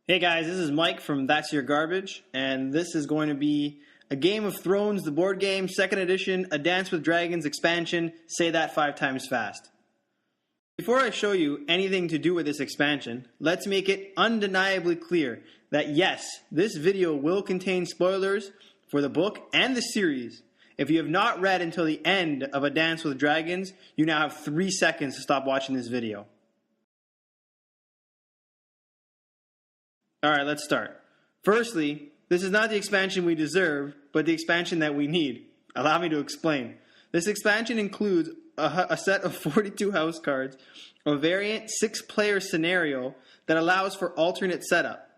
Hey guys, this is Mike from That's Your Garbage, and this is going to be a Game of Thrones, the board game, 2nd edition, A Dance with Dragons expansion, say that 5 times fast. Before I show you anything to do with this expansion, let's make it undeniably clear that yes, this video will contain spoilers for the book and the series. If you have not read until the end of A Dance with Dragons, you now have 3 seconds to stop watching this video. Alright, let's start. Firstly, this is not the expansion we deserve, but the expansion that we need. Allow me to explain. This expansion includes a set of 42 house cards, a variant 6-player scenario that allows for alternate setup.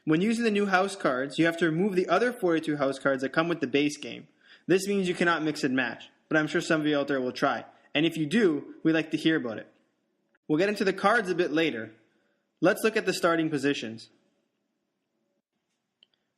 When using the new house cards, you have to remove the other 42 house cards that come with the base game. This means you cannot mix and match, but I'm sure some of you out there will try. And if you do, we'd like to hear about it. We'll get into the cards a bit later. Let's look at the starting positions.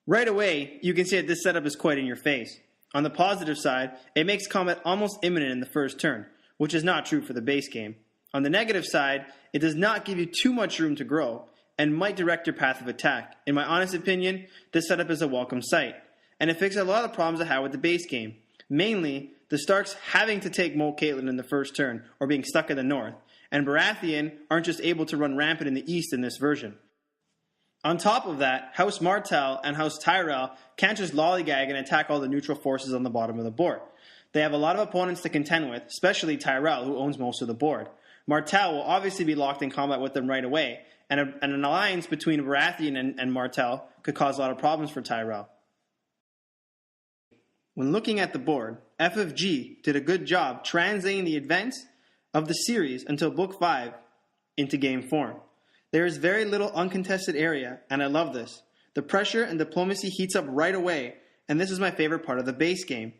Right away, you can see that this setup is quite in your face. On the positive side, it makes combat almost imminent in the first turn, which is not true for the base game. On the negative side, it does not give you too much room to grow, and might direct your path of attack. In my honest opinion, this setup is a welcome sight, and it fixes a lot of problems I had with the base game. Mainly, the Starks having to take Moat Caitlin in the first turn, or being stuck in the north, and Baratheon aren't just able to run rampant in the east in this version. On top of that, House Martell and House Tyrell can't just lollygag and attack all the neutral forces on the bottom of the board. They have a lot of opponents to contend with, especially Tyrell, who owns most of the board. Martell will obviously be locked in combat with them right away, and an alliance between Baratheon and Martell could cause a lot of problems for Tyrell. When looking at the board, FFG did a good job translating the events of the series until Book 5 into game form. There is very little uncontested area, and I love this. The pressure and diplomacy heats up right away, and this is my favorite part of the base game.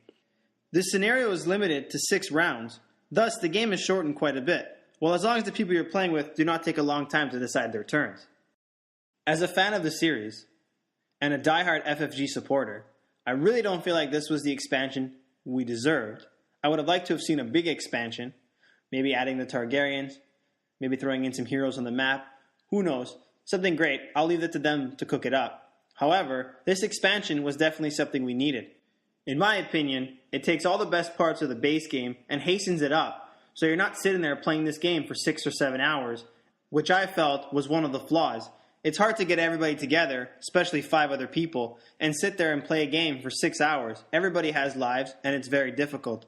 This scenario is limited to 6 rounds, thus the game is shortened quite a bit, well as long as the people you're playing with do not take a long time to decide their turns. As a fan of the series, and a diehard FFG supporter, I really don't feel like this was the expansion we deserved. I would have liked to have seen a big expansion, maybe adding the Targaryens, maybe throwing in some heroes on the map. Who knows? Something great. I'll leave it to them to cook it up. However, this expansion was definitely something we needed. In my opinion, it takes all the best parts of the base game and hastens it up, so you're not sitting there playing this game for 6 or 7 hours, which I felt was one of the flaws. It's hard to get everybody together, especially 5 other people, and sit there and play a game for 6 hours. Everybody has lives, and it's very difficult.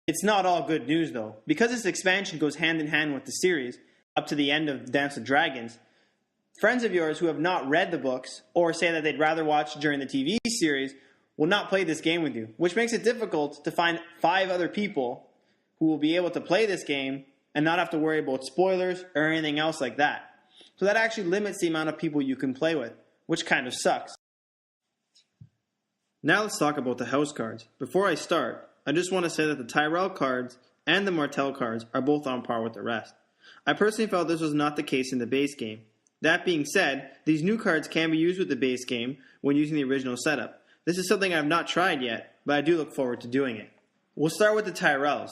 It's not all good news, though. Because this expansion goes hand in hand with the series, up to the end of Dance with Dragons, friends of yours who have not read the books or say that they'd rather watch during the TV series will not play this game with you, which makes it difficult to find 5 other people who will be able to play this game and not have to worry about spoilers or anything else like that. So that actually limits the amount of people you can play with, which kind of sucks. Now let's talk about the house cards. Before I start, I just want to say that the Tyrell cards and the Martell cards are both on par with the rest. I personally felt this was not the case in the base game. That being said, these new cards can be used with the base game when using the original setup. This is something I have not tried yet, but I do look forward to doing it. We'll start with the Tyrells.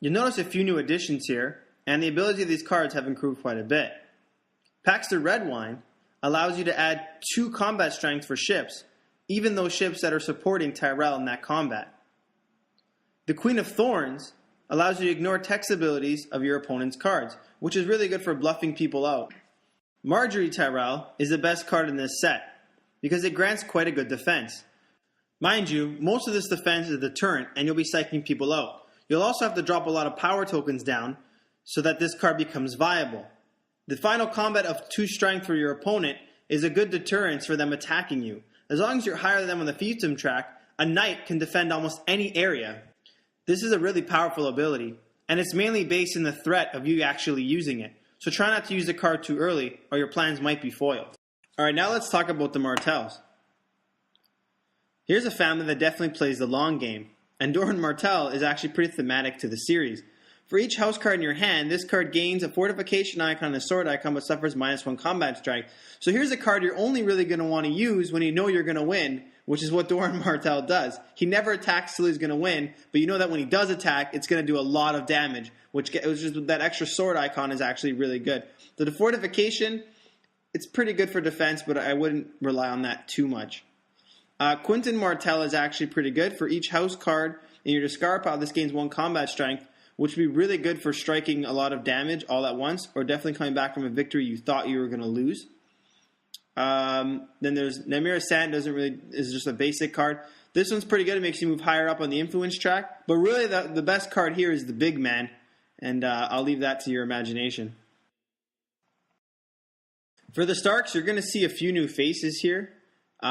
You'll notice a few new additions here, and the ability of these cards have improved quite a bit. Paxter Redwine allows you to add 2 combat strength for ships, even those ships that are supporting Tyrell in that combat. The Queen of Thorns allows you to ignore text abilities of your opponent's cards, which is really good for bluffing people out. Marjorie Tyrell is the best card in this set, because it grants quite a good defense. Mind you, most of this defense is a deterrent, and you'll be psyching people out. You'll also have to drop a lot of power tokens down, so that this card becomes viable. The final combat of 2 strength for your opponent is a good deterrence for them attacking you. As long as you're higher than them on the fiefdom track, a knight can defend almost any area. This is a really powerful ability, and it's mainly based in the threat of you actually using it. So try not to use the card too early, or your plans might be foiled. Alright, now let's talk about the Martells. Here's a family that definitely plays the long game, and Doran Martell is actually pretty thematic to the series. For each house card in your hand, this card gains a fortification icon and a sword icon, but suffers -1 combat strike. So here's a card you're only really going to want to use when you know you're going to win, which is what Doran Martell does. He never attacks till he's going to win, but you know that when he does attack, it's going to do a lot of damage, which is just that extra sword icon is actually really good. So the fortification it's pretty good for defense, but I wouldn't rely on that too much. Quinton Martell is actually pretty good. For each house card in your discard pile, this gains 1 combat strength, which would be really good for striking a lot of damage all at once, or definitely coming back from a victory you thought you were going to lose. Then there's Namira Sand, is just a basic card. This one's pretty good. It makes you move higher up on the influence track. But really, the best card here is the big man, and I'll leave that to your imagination. For the Starks, you're going to see a few new faces here. It's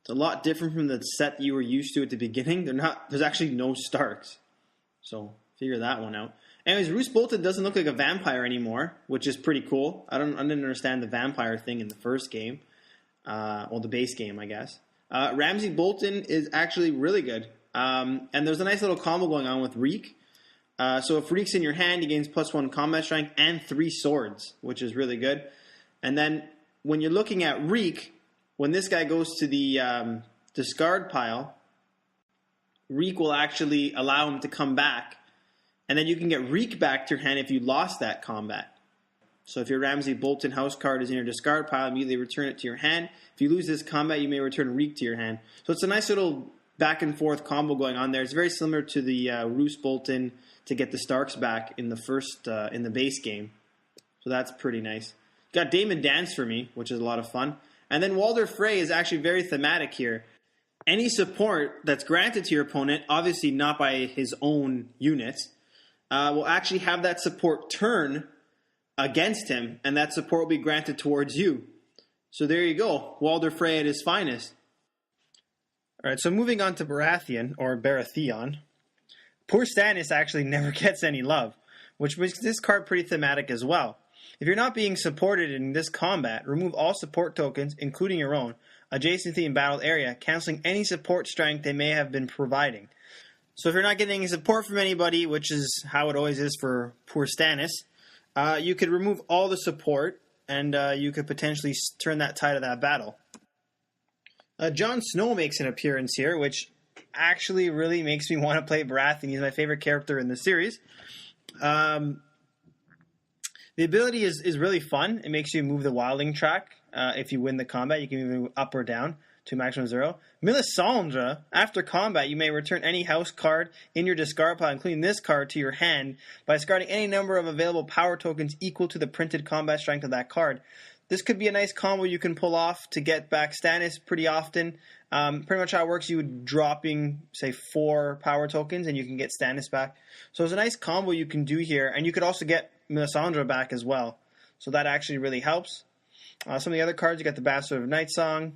a lot different from the set that you were used to at the beginning. There's actually no Starks. So figure that one out. Anyways, Roose Bolton doesn't look like a vampire anymore, which is pretty cool. I didn't understand the vampire thing in the first game. The base game, I guess. Ramsay Bolton is actually really good. And there's a nice little combo going on with Reek. So if Reek's in your hand, he gains +1 combat strength and 3 swords, which is really good. And then when you're looking at Reek, when this guy goes to the discard pile, Reek will actually allow him to come back. And then you can get Reek back to your hand if you lost that combat. So if your Ramsay Bolton house card is in your discard pile, immediately return it to your hand. If you lose this combat, you may return Reek to your hand. So it's a nice little back and forth combo going on there. It's very similar to the Roose Bolton to get the Starks back in the base game. So that's pretty nice. Got Damon Dance for me, which is a lot of fun. And then Walder Frey is actually very thematic here. Any support that's granted to your opponent, obviously not by his own units, will actually have that support turn against him, and that support will be granted towards you. So there you go, Walder Frey at his finest. All right, so moving on to Baratheon. Poor Stannis actually never gets any love, which makes this card pretty thematic as well. If you're not being supported in this combat, remove all support tokens, including your own, adjacent to the embattled area, canceling any support strength they may have been providing. So if you're not getting any support from anybody, which is how it always is for poor Stannis, you could remove all the support, and you could potentially turn that tide of that battle. Jon Snow makes an appearance here, which actually really makes me want to play Baratheon. He's my favorite character in the series. The ability is really fun. It makes you move the wilding track. If you win the combat, you can move up or down to maximum 0. Melisandre, after combat, you may return any house card in your discard pile, including this card, to your hand by discarding any number of available power tokens equal to the printed combat strength of that card. This could be a nice combo you can pull off to get back Stannis pretty often. Pretty much how it works, you would dropping, say, 4 power tokens, and you can get Stannis back. So it's a nice combo you can do here, and you could also get Melisandre back as well. So that actually really helps. Some of the other cards, you got the Bastard of Nightsong,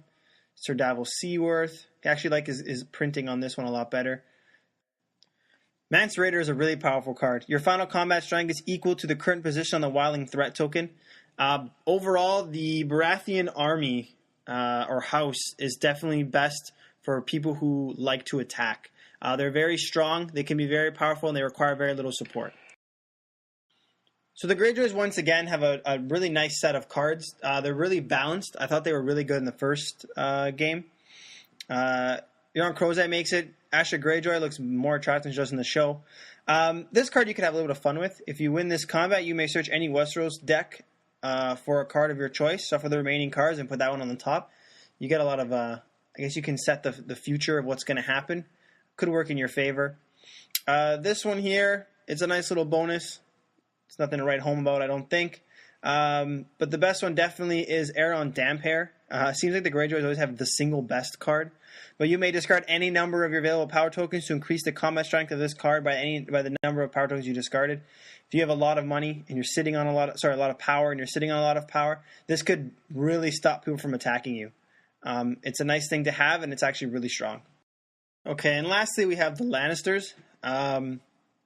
Sir Davos Seaworth. I actually like his printing on this one a lot better. Mance Rayder is a really powerful card. Your final combat strength is equal to the current position on the Wildling Threat token. Overall, the Baratheon army or house is definitely best for people who like to attack. They're very strong, they can be very powerful, and they require very little support. So the Greyjoys, once again, have a really nice set of cards. They're really balanced. I thought they were really good in the first game. Euron Crozat makes it. Asha Greyjoy looks more attractive than just in the show. This card you could have a little bit of fun with. If you win this combat, you may search any Westeros deck for a card of your choice. Shuffle the remaining cards and put that one on the top. You get a lot of, I guess you can set the future of what's going to happen. Could work in your favor. This one here, it's a nice little bonus. It's nothing to write home about, I don't think. But the best one definitely is Aeron Damphair. Seems like the Greyjoys always have the single best card. But you may discard any number of your available power tokens to increase the combat strength of this card by the number of power tokens you discarded. If you have a lot of money and you're sitting on a lot of power and you're sitting on a lot of power, this could really stop people from attacking you. It's a nice thing to have, and it's actually really strong. Okay, and lastly we have the Lannisters.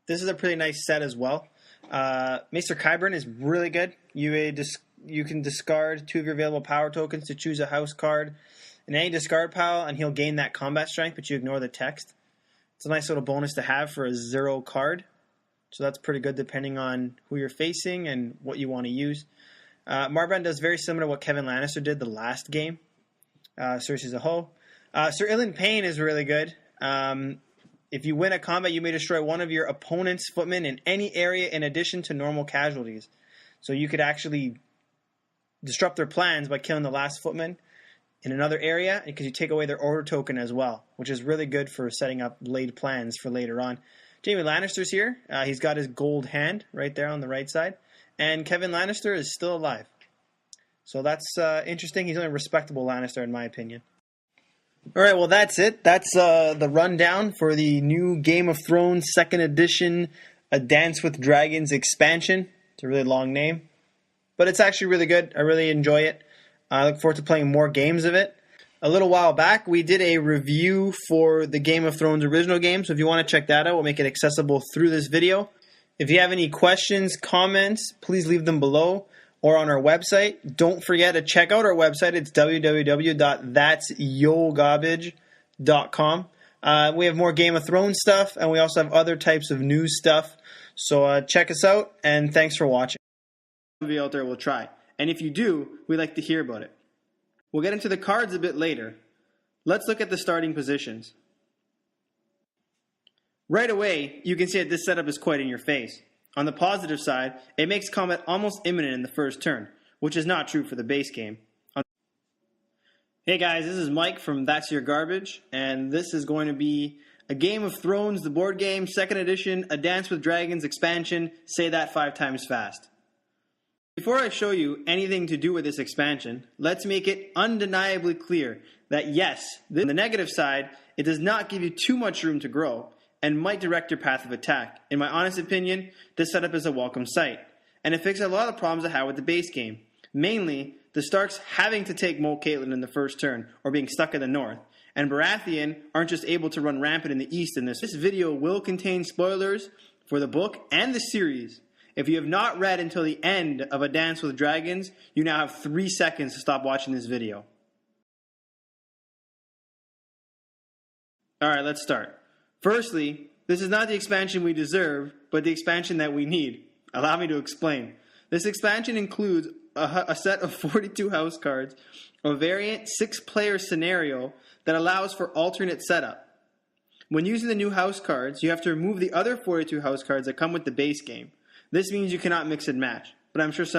This is a pretty nice set as well. Maester Qyburn is really good. You can discard 2 of your available power tokens to choose a house card in any discard pile, and he'll gain that combat strength, but you ignore the text. It's a nice little bonus to have for a 0 card. So that's pretty good depending on who you're facing and what you want to use. Marbrand does very similar to what Kevin Lannister did the last game. Cersei's a hoe. Sir Ilyn Payne is really good. If you win a combat, you may destroy one of your opponent's footmen in any area in addition to normal casualties. So you could actually disrupt their plans by killing the last footman in another area, because you take away their order token as well, which is really good for setting up laid plans for later on. Jaime Lannister's here. He's got his gold hand right there on the right side. And Kevin Lannister is still alive. So that's interesting. He's only a respectable Lannister in my opinion. All right, well, that's it. That's the rundown for the new Game of Thrones 2nd edition, A Dance with Dragons expansion. It's a really long name, but it's actually really good. I really enjoy it. I look forward to playing more games of it. A little while back, we did a review for the Game of Thrones original game, so if you want to check that out, we'll make it accessible through this video. If you have any questions, comments, please leave them below or on our website. Don't forget to check out our website. It's www.that'syogarbage.com. We have more Game of Thrones stuff, and we also have other types of news stuff. So check us out, and thanks for watching. Some of you out there will try. And if you do, we'd like to hear about it. We'll get into the cards a bit later. Let's look at the starting positions. Right away, you can see that this setup is quite in your face. On the positive side, it makes combat almost imminent in the first turn, which is not true for the base game. Hey guys, this is Mike from That's Your Garbage, and this is going to be a Game of Thrones, the board game, 2nd edition, A Dance with Dragons expansion. Say that 5 times fast. Before I show you anything to do with this expansion, let's make it undeniably clear that yes, on the negative side, it does not give you too much room to grow and might direct your path of attack. In my honest opinion, this setup is a welcome sight, and it fixes a lot of problems I had with the base game. Mainly, the Starks having to take Moat Caitlin in the first turn, or being stuck in the north, and Baratheon aren't just able to run rampant in the east in this. This video will contain spoilers for the book and the series. If you have not read until the end of A Dance with Dragons, you now have 3 seconds to stop watching this video. Alright, let's start. Firstly, this is not the expansion we deserve, but the expansion that we need. Allow me to explain. This expansion includes a set of 42 house cards, a variant 6-player scenario that allows for alternate setup. When using the new house cards, you have to remove the other 42 house cards that come with the base game. This means you cannot mix and match, but I'm sure some